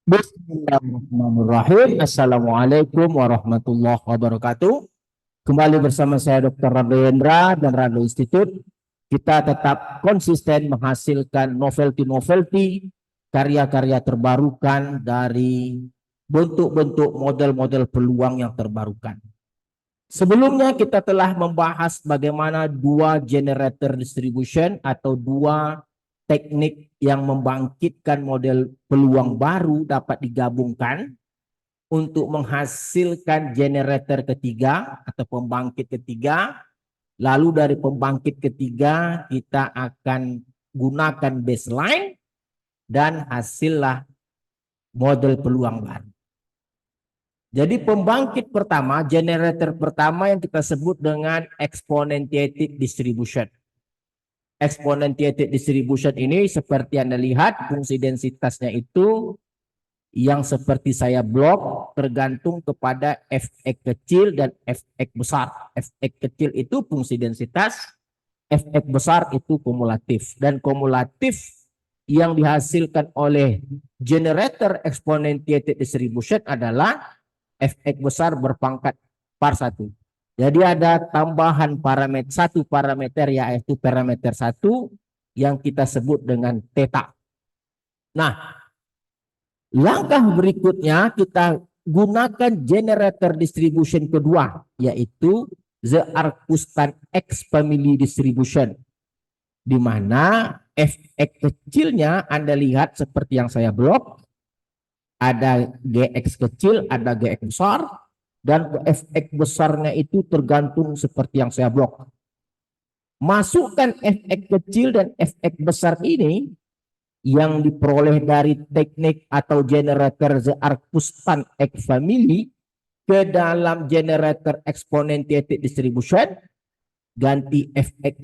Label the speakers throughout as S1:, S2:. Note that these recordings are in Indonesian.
S1: Bismillahirrahmanirrahim. Assalamualaikum warahmatullahi wabarakatuh. Kembali bersama saya Dr. Rando Hendra dan Rando Institute. Kita tetap konsisten menghasilkan novelty-novelty, karya-karya terbarukan dari bentuk-bentuk model-model peluang yang terbarukan. Sebelumnya kita telah membahas bagaimana dua generator distribution atau dua teknik yang membangkitkan model peluang baru dapat digabungkan untuk menghasilkan generator ketiga atau pembangkit ketiga. Lalu dari pembangkit ketiga kita akan gunakan baseline dan hasillah model peluang baru. Jadi pembangkit pertama, generator pertama yang kita sebut dengan exponentiated distribution. Exponentiated distribution ini seperti Anda lihat fungsi densitasnya itu yang seperti saya blok tergantung kepada Fx kecil dan Fx besar. Fx kecil itu fungsi densitas, Fx besar itu kumulatif. Dan kumulatif yang dihasilkan oleh generator exponentiated distribution adalah Fx besar berpangkat par 1. Jadi ada tambahan parameter, satu parameter yaitu parameter 1 yang kita sebut dengan theta. Nah, langkah berikutnya kita gunakan generator distribution kedua, yaitu the Arcustan X family distribution. Di mana Fx kecilnya Anda lihat seperti yang saya blok. Ada Gx kecil, ada Gx besar, dan Fx besarnya itu tergantung seperti yang saya blok. Masukkan Fx kecil dan Fx besar ini yang diperoleh dari teknik atau generator the Arcustan X family ke dalam generator exponentiated distribution. Ganti Fx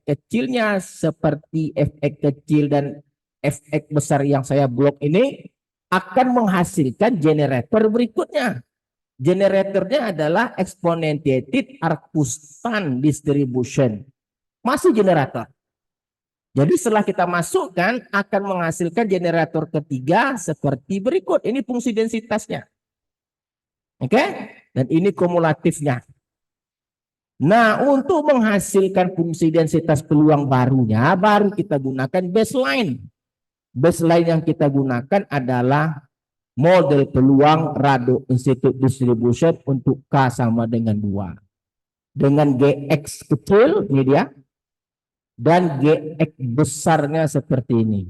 S1: kecilnya seperti Fx kecil dan Fx besar yang saya blok ini akan menghasilkan generator berikutnya. Generatornya adalah exponentiated Arcustan distribution. Masih generator. Jadi setelah kita masukkan akan menghasilkan generator ketiga seperti berikut. Ini fungsi densitasnya. Oke? Dan ini kumulatifnya. Nah, untuk menghasilkan fungsi densitas peluang barunya, baru kita gunakan baseline. Baseline yang kita gunakan adalah model peluang Rado Institute Distribution untuk K sama dengan 2. Dengan Gx kecil, ini dia. Dan Gx besarnya seperti ini.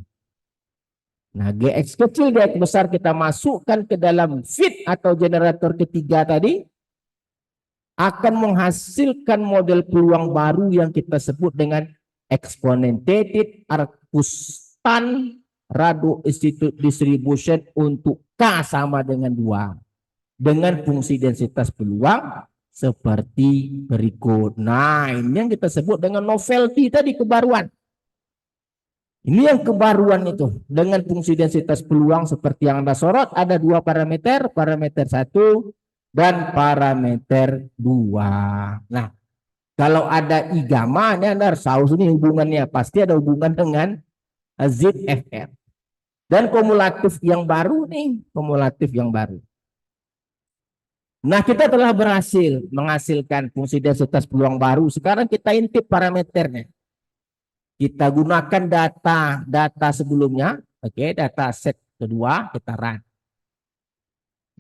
S1: Nah, Gx kecil, Gx besar kita masukkan ke dalam fit atau generator ketiga tadi. Akan menghasilkan model peluang baru yang kita sebut dengan exponentiated Arcustan Rado Institute Distribution untuk K sama dengan 2. Dengan fungsi densitas peluang seperti berikut. Nah, ini yang kita sebut dengan novelty tadi, kebaruan. Ini yang kebaruan itu. Dengan fungsi densitas peluang seperti yang Anda sorot, ada dua parameter. Parameter 1 dan parameter 2. Nah, kalau ada I gamma, ini Anda harus tahu ini hubungannya. Pasti ada hubungan dengan ZFR. Dan kumulatif yang baru nih, kumulatif yang baru. Nah, kita telah berhasil menghasilkan fungsi densitas peluang baru. Sekarang kita intip parameternya. Kita gunakan data sebelumnya, oke, data set kedua kita run.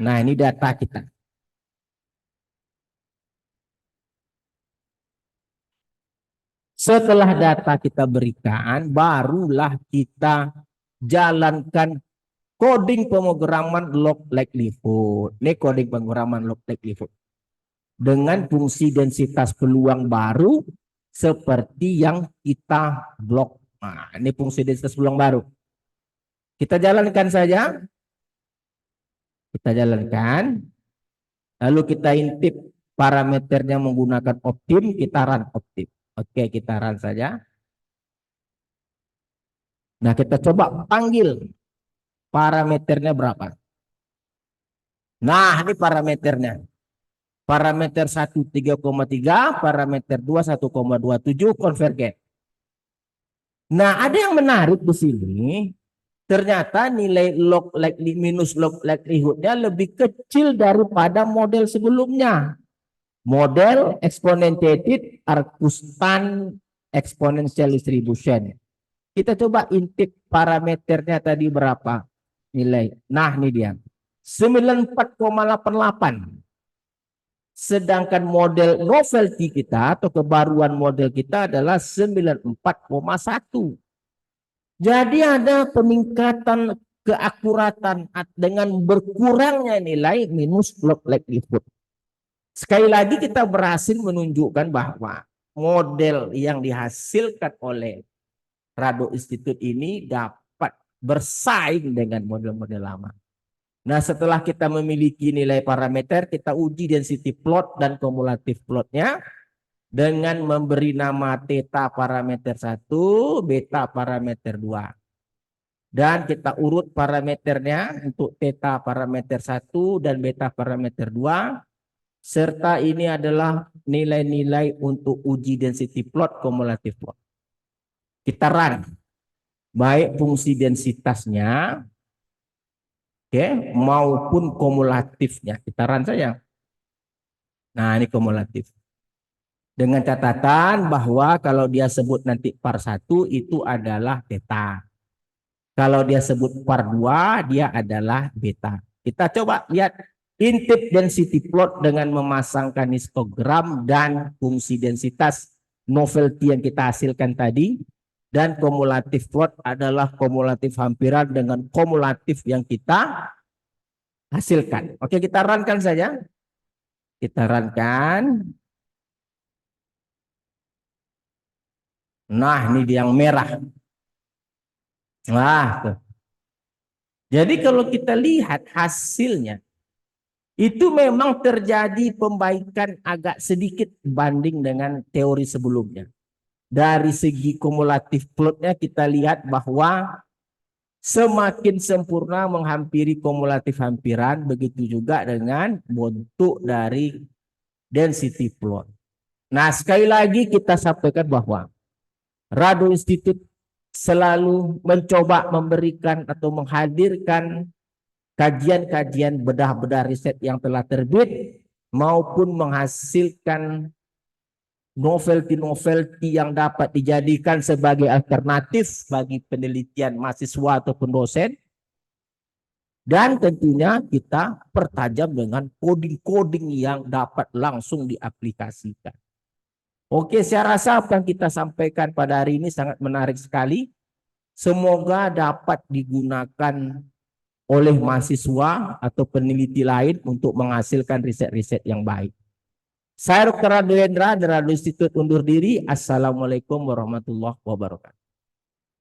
S1: Nah, ini data kita. Setelah data kita berikan, barulah kita jalankan coding pemrograman log likelihood. Ini coding pemrograman log likelihood. Dengan fungsi densitas peluang baru seperti yang kita blok. Nah, ini fungsi densitas peluang baru. Kita jalankan saja. Kita jalankan. Lalu kita intip parameternya menggunakan optim, kita run optim. Oke, kita run saja. Nah, kita coba panggil parameternya berapa. Nah, ini parameternya. Parameter 1 3,3, parameter 2 1,27 konvergen. Nah, ada yang menarik di sini. ternyata nilai log likely minus log likelihood-nya lebih kecil daripada model sebelumnya. Model exponentiated Arcustan exponential distribution. Kita coba intip parameternya tadi berapa nilai. Nah, ini dia. 94,88. Sedangkan model novelty kita atau kebaruan model kita adalah 94,1. Jadi ada peningkatan keakuratan dengan berkurangnya nilai minus log likelihood. Sekali lagi kita berhasil menunjukkan bahwa model yang dihasilkan oleh Rado Institute ini dapat bersaing dengan model-model lama. Nah, setelah kita memiliki nilai parameter, kita uji density plot dan kumulatif plotnya dengan memberi nama theta parameter 1, beta parameter 2. Dan kita urut parameternya untuk theta parameter 1 dan beta parameter 2. Serta ini adalah nilai-nilai untuk uji density plot, kumulatif plot. Kita run. Baik fungsi densitasnya, maupun kumulatifnya. Kita run saja. Nah, ini kumulatif. Dengan catatan bahwa kalau dia sebut nanti par 1 itu adalah theta. Kalau dia sebut par 2 dia adalah beta. Kita coba lihat intip density plot dengan memasangkan histogram dan fungsi densitas novelty yang kita hasilkan tadi. Dan kumulatif plot adalah kumulatif hampiran dengan kumulatif yang kita hasilkan. Oke, kita runkan saja. Kita runkan. Nah, ini yang merah. Nah, tuh. Jadi kalau kita lihat hasilnya, itu memang terjadi pembaikan agak sedikit banding dengan teori sebelumnya. Dari segi kumulatif plotnya kita lihat bahwa semakin sempurna menghampiri kumulatif hampiran, begitu juga dengan bentuk dari density plot. Nah, sekali lagi kita sampaikan bahwa Rado Institute selalu mencoba memberikan atau menghadirkan kajian-kajian bedah-bedah riset yang telah terbit maupun menghasilkan novelty-novelty yang dapat dijadikan sebagai alternatif bagi penelitian mahasiswa ataupun dosen. Dan tentunya kita pertajam dengan coding-coding yang dapat langsung diaplikasikan. Oke, saya rasa apa yang kita sampaikan pada hari ini sangat menarik sekali. Semoga dapat digunakan oleh mahasiswa atau peneliti lain untuk menghasilkan riset-riset yang baik. Saya Dr. Rado Hendra dari Rado Institute undur diri. Assalamualaikum warahmatullahi wabarakatuh.